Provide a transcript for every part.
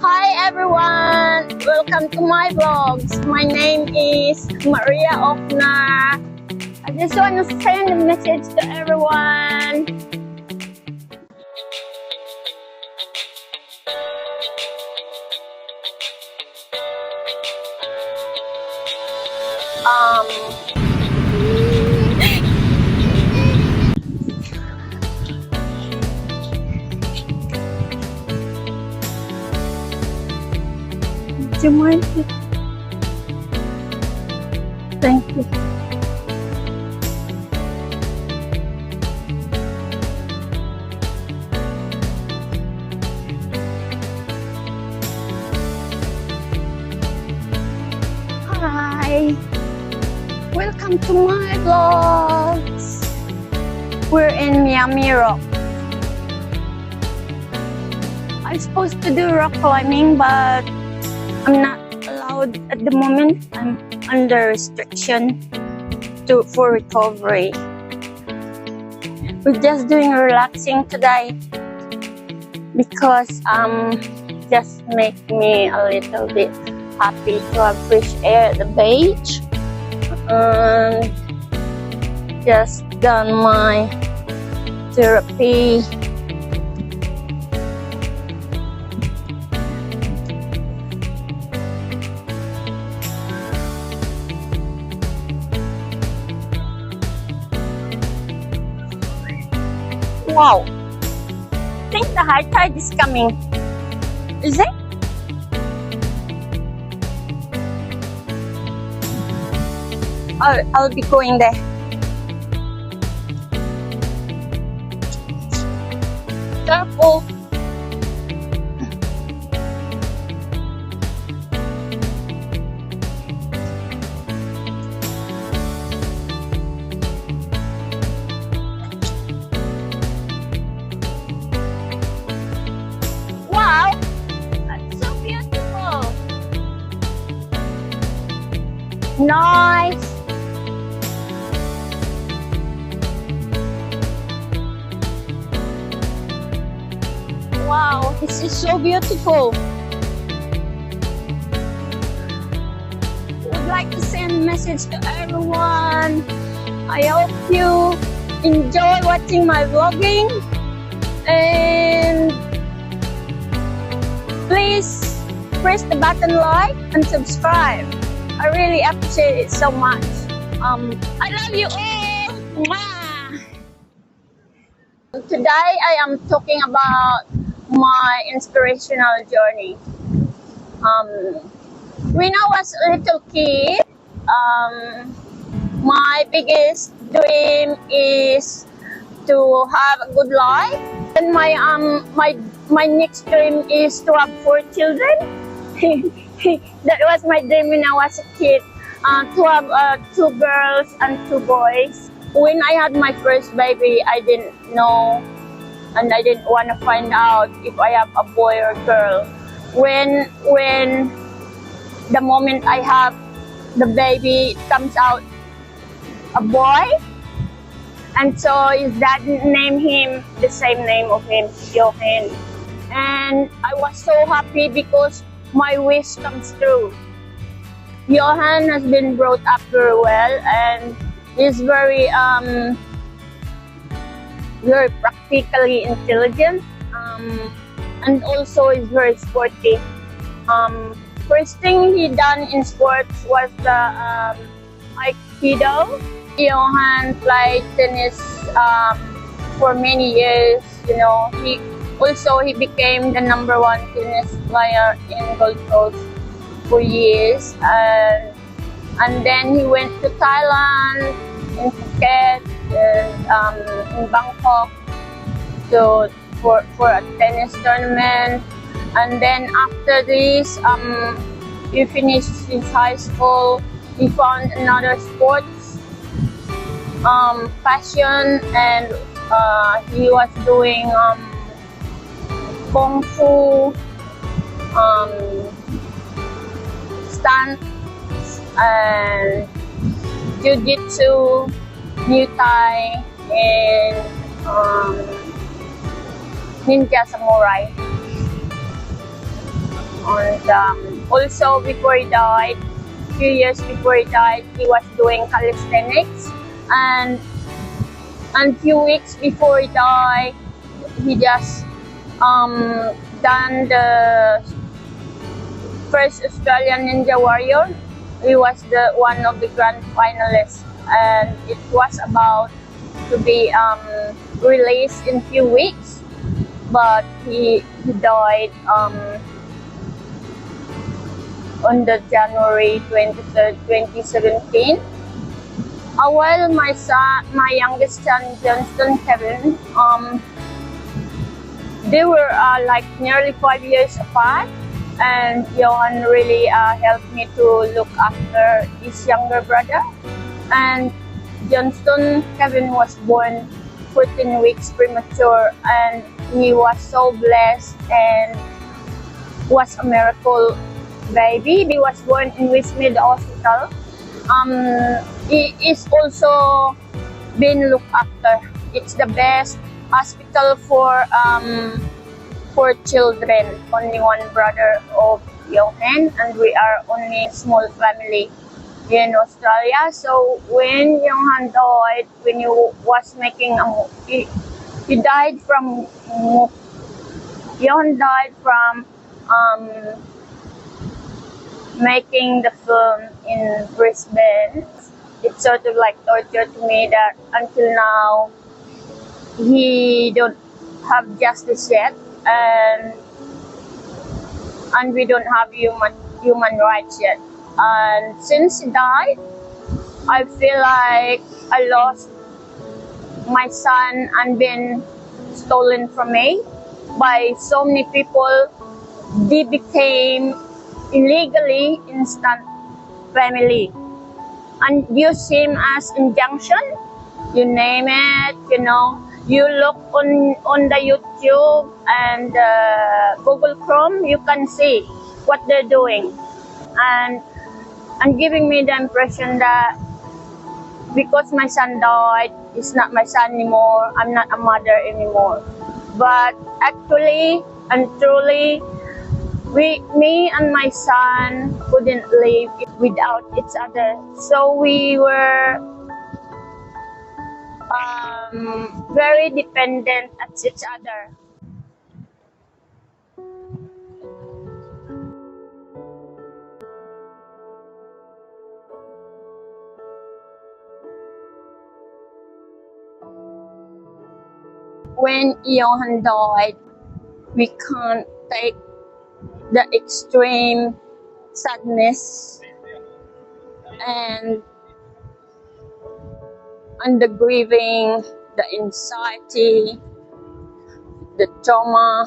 Hi everyone! Welcome to my vlogs. My name is Maria Ofner. I just want to send a message to everyone. Do you mind? Thank you. Hi. Welcome to my vlogs. We're in Miami Rock. I'm supposed to do rock climbing, but I'm not allowed at the moment. I'm under restriction for recovery. We're just doing relaxing today because just make me a little bit happy to have fresh air at the beach. Just done my therapy. Wow, I think the high tide is coming. Is it? I'll be going there. Careful. Wow, that's so beautiful. Nice. Wow, this is so beautiful. Would like to send a message to everyone. I hope you enjoy watching my vlogging, and please press the button like and subscribe. I really appreciate it so much. I love you all. Mwah. Today I am talking about my inspirational journey. When I was a little kid, my biggest dream is to have a good life, and my next dream is to have 4 children. That was my dream when I was a kid, to have 2 girls and 2 boys. When I had my first baby, I didn't know, and I didn't want to find out if I have a boy or girl. When the moment I have the baby, it comes out a boy, and so his dad named him the same name of him, Johann. And I was so happy because my wish comes true. Johann has been brought up very well, and he's very practically intelligent, and also is very sporty. First thing he done in sports was the Aikido. Johann played tennis for many years. You know, he became the #1 tennis player in Gold Coast for years, and then he went to Thailand, in Phuket, and in Bangkok for a tennis tournament. And then after this, he finished his high school. He found another sports passion, and he was doing Kung Fu, stunts, and Jiu-Jitsu, Muay Thai, and Ninja Samurai. And also before he died, few years before he died, he was doing calisthenics, and few weeks before he died, he just done the first Australian Ninja Warrior. He was the one of the grand finalists, and it was about to be released in few weeks, but he died on the January 23rd, 2017. While my youngest son, Johnston Kevin, they were like nearly 5 years apart, and Johann really helped me to look after his younger brother. And Johnston Kevin was born 14 weeks premature, and he was so blessed and was a miracle baby. He was born in Westmead Hospital. He is also being looked after. It's the best hospital for children. Only one brother of Johann, and we are only a small family in Australia. So when Johann died, when he was making he died from Johann died from making the film in Brisbane. It's sort of like torture to me that until now he don't have justice yet, and we don't have human rights yet. And since he died, I feel like I lost my son and been stolen from me by so many people. They became illegally instant family and use him as injunction. You name it, you know. You look on the YouTube and Google Chrome, you can see what they're doing, and giving me the impression that because my son died, he's not my son anymore. I'm not a mother anymore. But actually and truly, me and my son couldn't live without each other. So we were very dependent at each other. When Johann died, we can't take the extreme sadness and the grieving, the anxiety, the trauma,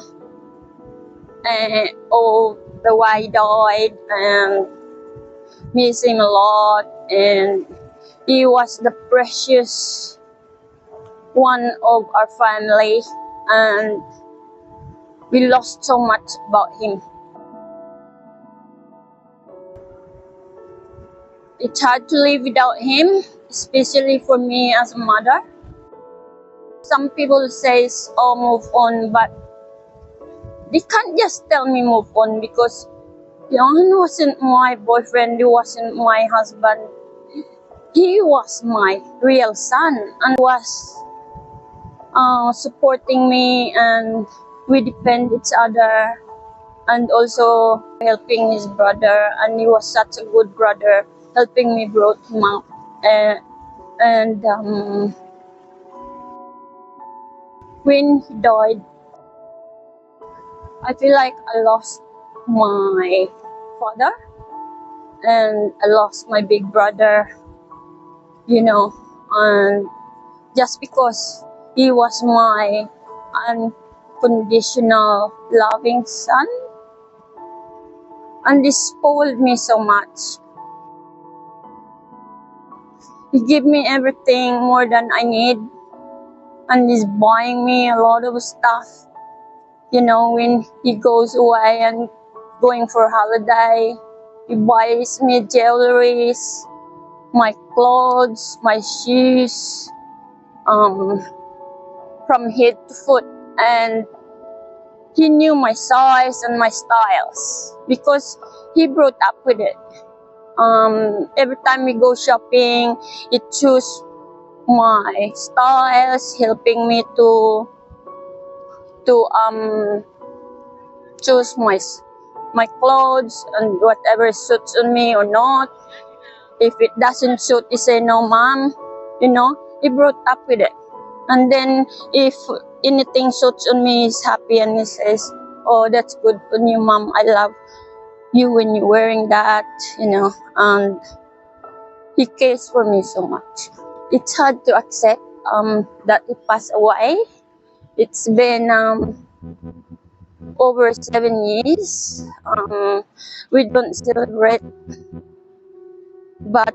and all the way he died, and miss him a lot. And he was the precious one of our family, and we lost so much about him. It's hard to live without him, especially for me as a mother. Some people say, oh, move on, but they can't just tell me move on, because Johann wasn't my boyfriend, he wasn't my husband. He was my real son and was supporting me, and we depend each other, and also helping his brother, and he was such a good brother, helping me brought him up. When he died, I feel like I lost my father, and I lost my big brother, you know, and just because he was my unconditional loving son, and he spoiled me so much. He gave me everything more than I need, and he's buying me a lot of stuff. You know, when he goes away and going for holiday, he buys me jewelries, my clothes, my shoes, from head to foot. And he knew my size and my styles because he brought up with it. Every time we go shopping, he choose my styles, helping me to choose my clothes and whatever suits on me or not. If it doesn't suit, he say, no, mom. He brought up with it. And then if anything suits on me, he's happy and he says, oh, that's good on you, mom. I love you when you're wearing that, and he cares for me so much. It's hard to accept that he passed away. It's been over 7 years. We don't celebrate, but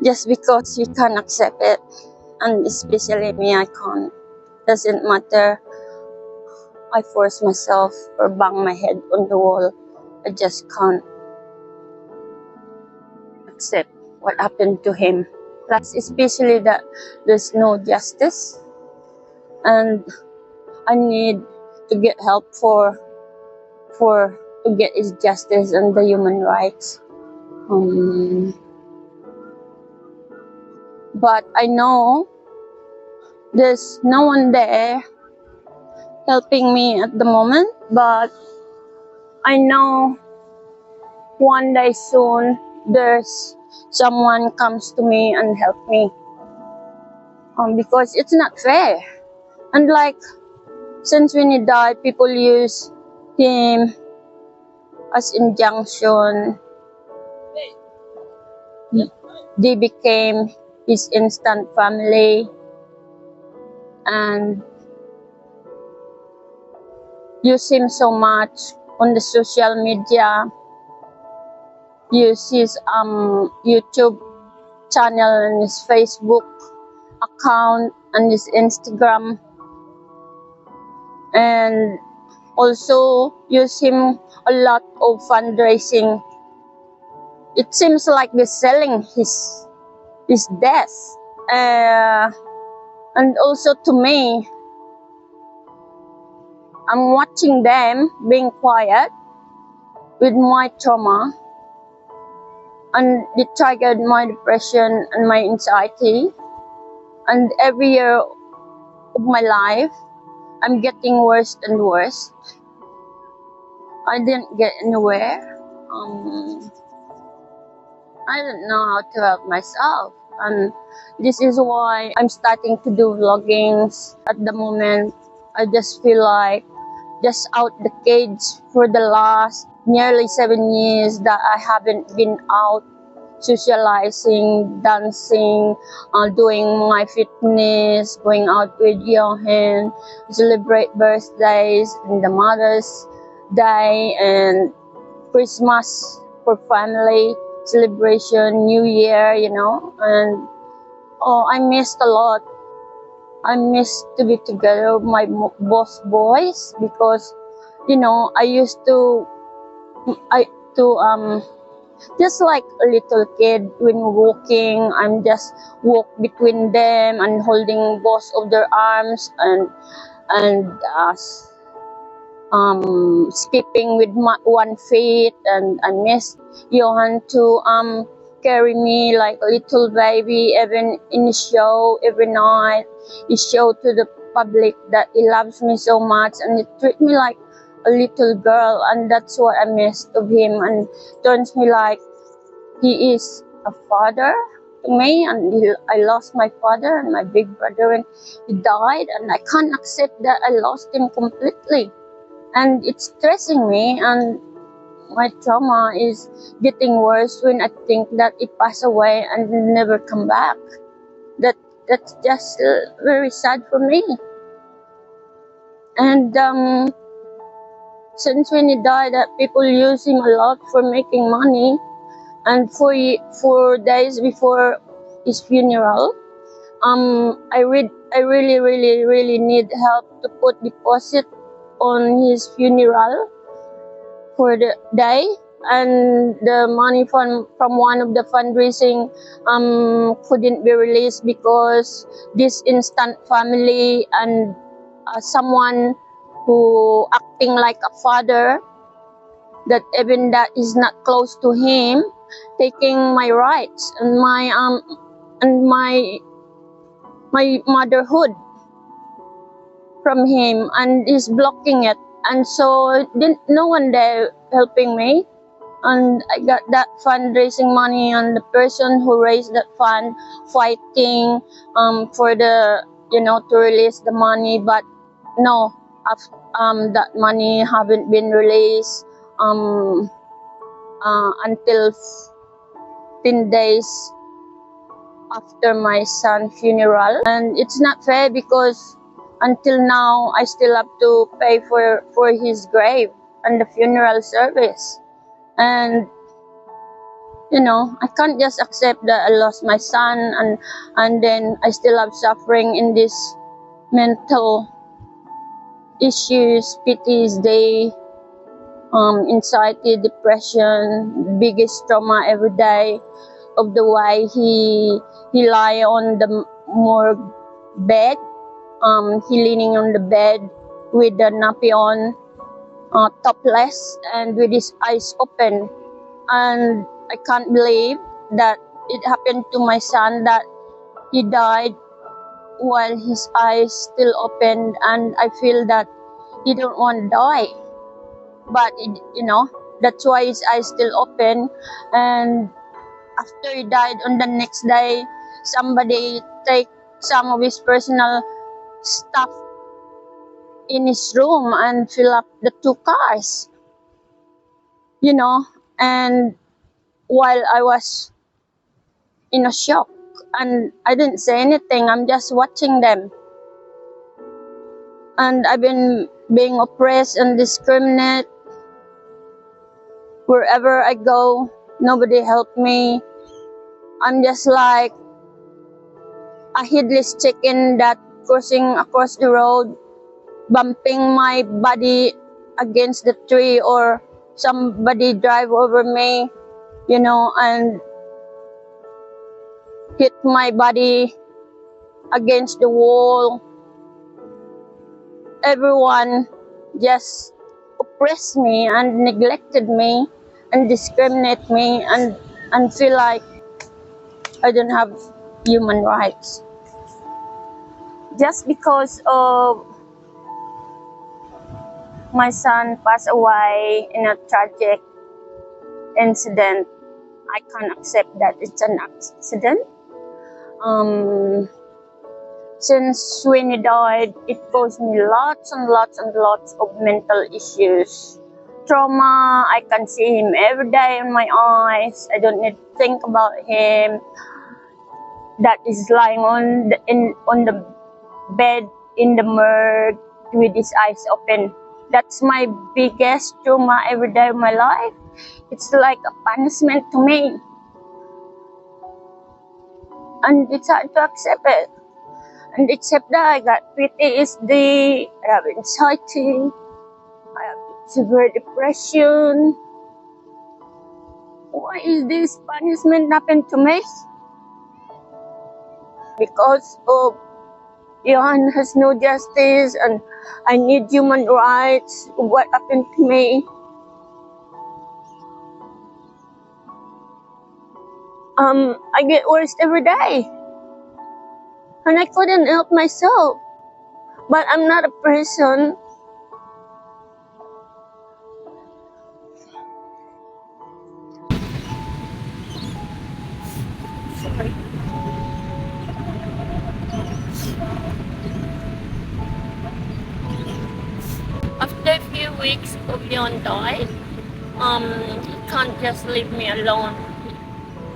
just because we can't accept it, and especially me, I can't. Doesn't matter. I force myself or bang my head on the wall. I just can't accept what happened to him. Plus, especially that there's no justice, and I need to get help for to get his justice and the human rights. But I know there's no one there helping me at the moment, but I know one day soon there's someone comes to me and help me, because it's not fair. And like, since when he died, people use him as injunction. They became his instant family and use him so much on the social media, use his YouTube channel and his Facebook account and his Instagram, and also use him a lot of fundraising. It seems like they're selling his death, and also to me, I'm watching them being quiet with my trauma, and it triggered my depression and my anxiety. And every year of my life, I'm getting worse and worse. I didn't get anywhere. I don't know how to help myself. And this is why I'm starting to do vloggings at the moment. I just feel like just out the cage for the last nearly 7 years that I haven't been out socializing, dancing, doing my fitness, going out with Johann, celebrate birthdays and the Mother's Day and Christmas for family celebration, New Year, and I missed a lot. I miss to be together with my boss boys because, I used to just like a little kid when walking, I'm just walk between them and holding both of their arms and skipping with one feet, and I miss Johann to carry me like a little baby, even in the show every night. He showed to the public that he loves me so much and he treats me like a little girl, and that's what I missed of him, and turns me like he is a father to me. And I lost my father and my big brother when he died, and I can't accept that I lost him completely. And it's stressing me, and my trauma is getting worse when I think that he passed away and never come back. That's just very sad for me. And since when he died, that people use him a lot for making money. And 4 days before his funeral, I really need help to put deposit on his funeral for the day, and the money from one of the fundraising couldn't be released because this instant family and someone who acting like a father, that even that is not close to him, taking my rights and my motherhood from him, and is blocking it. And so no one there helping me. And I got that fundraising money, and the person who raised that fund fighting for the, to release the money, but no, that money haven't been released until 10 days after my son's funeral. And it's not fair because until now I still have to pay for his grave and the funeral service. And I can't just accept that I lost my son, and then I still have suffering in this mental issues, PTSD, anxiety, depression, biggest trauma every day of the way he lie on the morgue bed, he leaning on the bed with the nappy on, topless, and with his eyes open. And I can't believe that it happened to my son, that he died while his eyes still open, and I feel that he don't want to die, but that's why his eyes still open. And after he died, on the next day, somebody take some of his personal stuff in his room and fill up the 2 cars, and while I was in a shock, and I didn't say anything, I'm just watching them. And I've been being oppressed and discriminated wherever I go. Nobody helped me. I'm just like a headless chicken that crossing across the road, bumping my body against the tree, or somebody drive over me, and hit my body against the wall. Everyone just oppressed me and neglected me and discriminate me, and feel like I don't have human rights. Just because of my son passed away in a tragic incident, I can't accept that it's an accident. Since when he died, it caused me lots and lots and lots of mental issues. Trauma, I can see him every day in my eyes. I don't need to think about him. That is lying on the bed in the morgue with his eyes open. That's my biggest trauma every day of my life. It's like a punishment to me. And it's hard to accept it. And except that I got PTSD, I have anxiety, I have severe depression. Why is this punishment happened to me? Because of Johann has no justice, and I need human rights. What happened to me? I get worse every day. And I couldn't help myself. But I'm not a person. Sorry. After a few weeks of Leon died, he can't just leave me alone.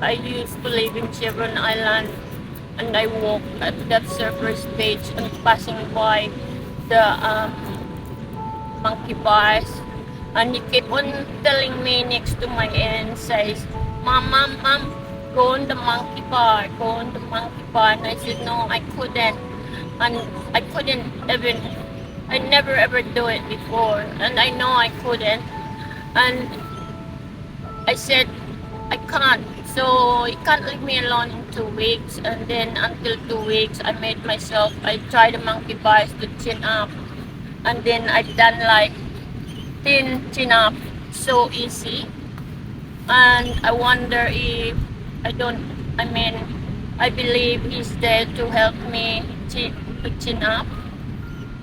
I used to live in Chevron Island, and I walk at that surfer stage and passing by the monkey bars, and he kept on telling me next to my ear and says, Mom, go on the monkey bar, go on the monkey bar. And I said, no, I couldn't. And I couldn't even, I never ever do it before, and I know I couldn't. And I said, I can't. So he can't leave me alone in 2 weeks. And then until 2 weeks, I tried the monkey bars to chin up. and then I've done like 10 chin-up, so easy. And I wonder if I don't, I mean, I believe he's there to help me chin up.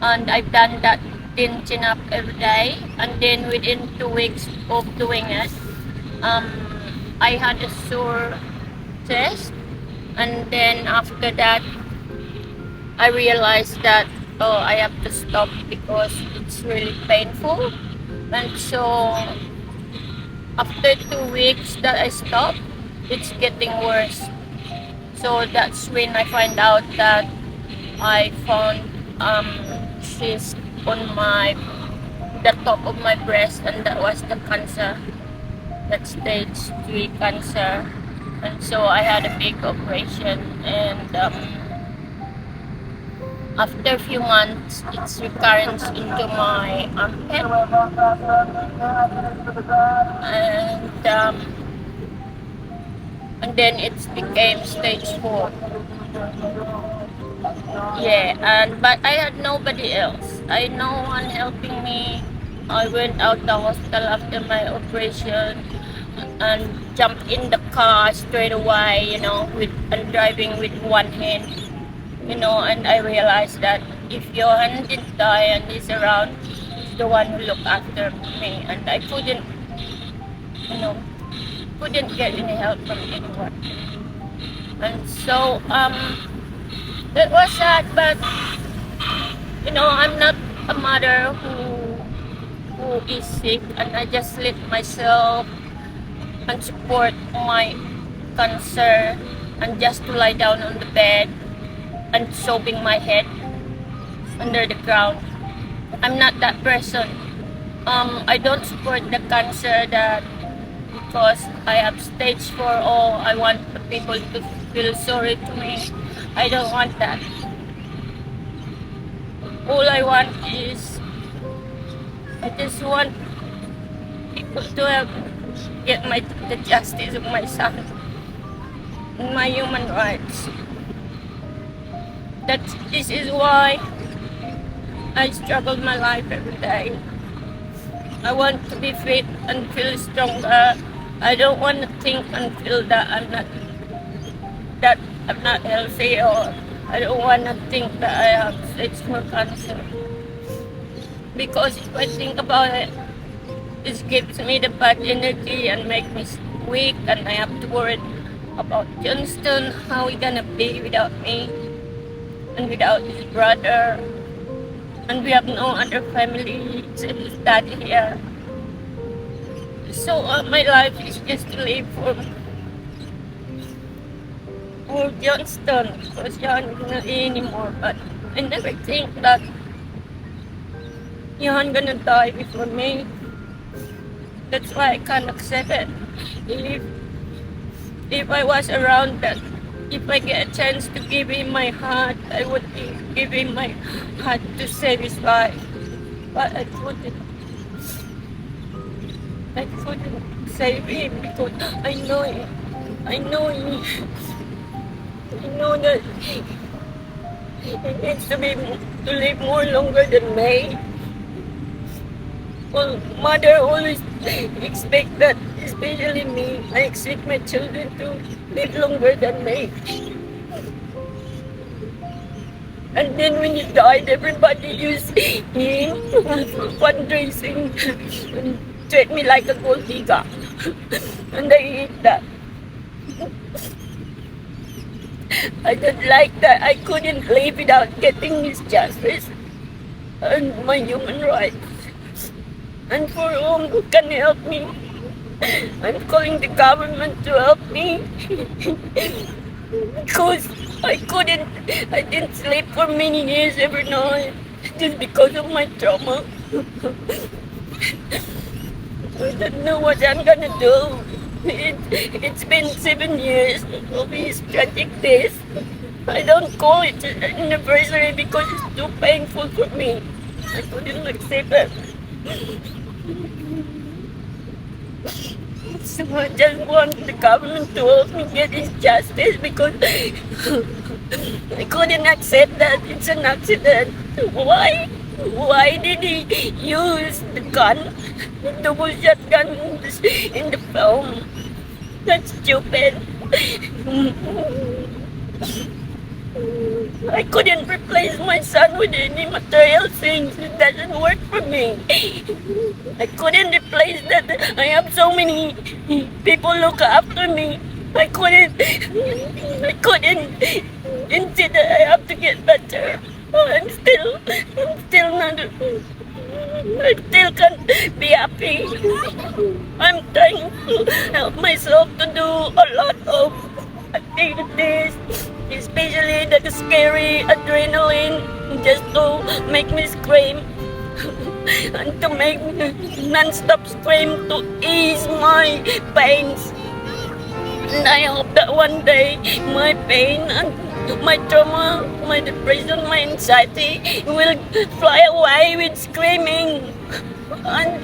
And I've done that 10 chin-up every day. And then within 2 weeks of doing it, um, I had a sore chest. And then after that, I realized that, oh, I have to stop because it's really painful. And so after 2 weeks that I stopped, it's getting worse. So that's when I find out that I found cyst on the top of my breast, and that was the cancer. That stage 3 cancer. And so I had a big operation, and after a few months, it's recurrence into my armpit, and then it became stage 4. Yeah, but I had nobody else. I had no one helping me. I went out the hospital after my operation and jumped in the car straight away, and driving with one hand, and I realized that if Johann didn't die and he's around, he's the one who looked after me, and I couldn't get any help from anyone. And so that was sad, but I'm not a mother who is sick, and I just let myself and support my cancer, and just to lie down on the bed and sobbing my head under the ground. I'm not that person. I don't support the cancer that because I have stage 4. Oh, I want the people to feel sorry to me. I don't want that. All I want is, I just want people to get the justice of my son and my human rights. This is why I struggle my life every day. I want to be fit and feel stronger. I don't want to think and feel that I'm not healthy, or I don't want to think that I have stage 4 cancer. Because if I think about it, it gives me the bad energy and make me weak, and I have to worry about Johnston, how he gonna be without me and without his brother. And we have no other family except his daddy here. So my life is just to live for Johnston, because Johann is not here anymore. But I never think that Johann gonna die before me. That's why I can't accept it. If I was around that, if I get a chance to give him my heart, I would give him my heart to save his life. But I couldn't save him because I know that he needs to live more longer than me. Well, mother always expect that, especially me. I expect my children to live longer than me. And then when he died, everybody used him for fundraising and treat me like a gold digger. And I hate that. I don't like that. I couldn't live without getting his justice and my human rights. And for whom can help me, I'm calling the government to help me. Because I didn't sleep for many years every night just because of my trauma. I don't know what I'm gonna do. It's been 7 years of his tragic death. I don't call it an anniversary because it's too painful for me. I couldn't accept it. So I just want the government to help me get his justice because I couldn't accept that it's an accident. Why? Why did he use the gun, the double shotgun in the film? That's stupid. I couldn't replace my son with any material things. It doesn't work for me. I couldn't replace that. I have so many people look after me. I couldn't. Instead, I have to get better. I'm still not. I still can't be happy. I'm trying to help myself to do a lot of activities, especially the scary adrenaline, just to make me scream and to make non-stop scream to ease my pains. And I hope that one day my pain and my trauma, my depression, my anxiety will fly away with screaming and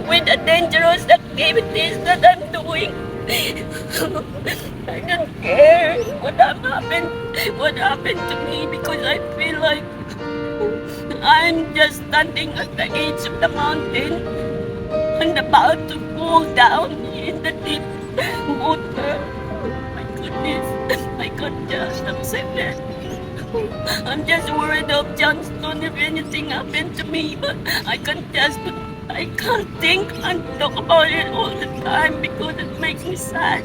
with the dangerous activities that I'm doing. I don't care what happened to me, because I feel like I'm just standing at the edge of the mountain and about to fall down in the deep water. My goodness, I can't just accept it. I'm just worried of Johnston if anything happened to me, but I can't think and talk about it all the time because it makes me sad.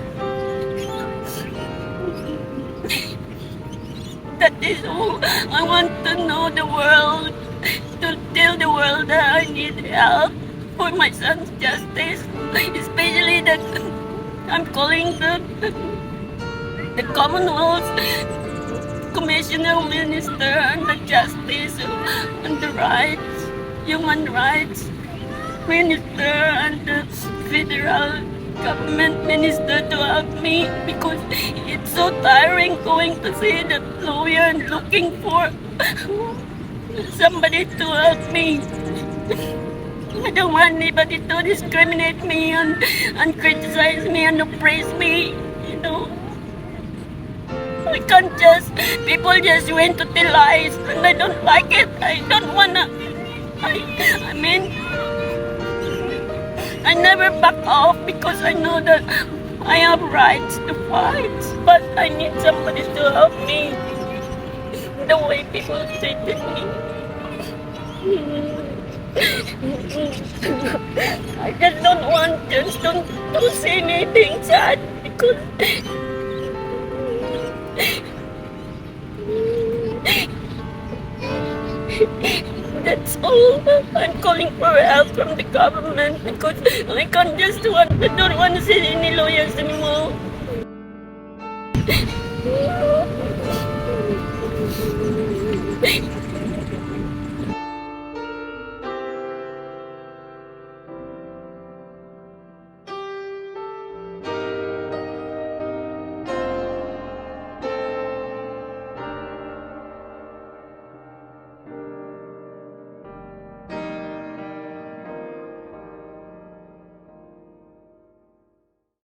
That is all. I want to know the world, to tell the world that I need help for my son's justice, especially that I'm calling the Commonwealth Commissioner Minister and the Justice and the Rights, Human Rights Minister and the Federal Government Minister to help me, because it's so tiring going to see the lawyer and looking for somebody to help me. I don't want anybody to discriminate me and criticize me and oppress me, you know. I can't just, people just went to tell lies and I don't like it. I don't wanna, I mean, I never back off because I know that I have rights to fight, but I need somebody to help me the way people treated me. I just don't want Johnston to see me being sad, because that's all. I'm calling for help from the government because I don't want to see any lawyers anymore.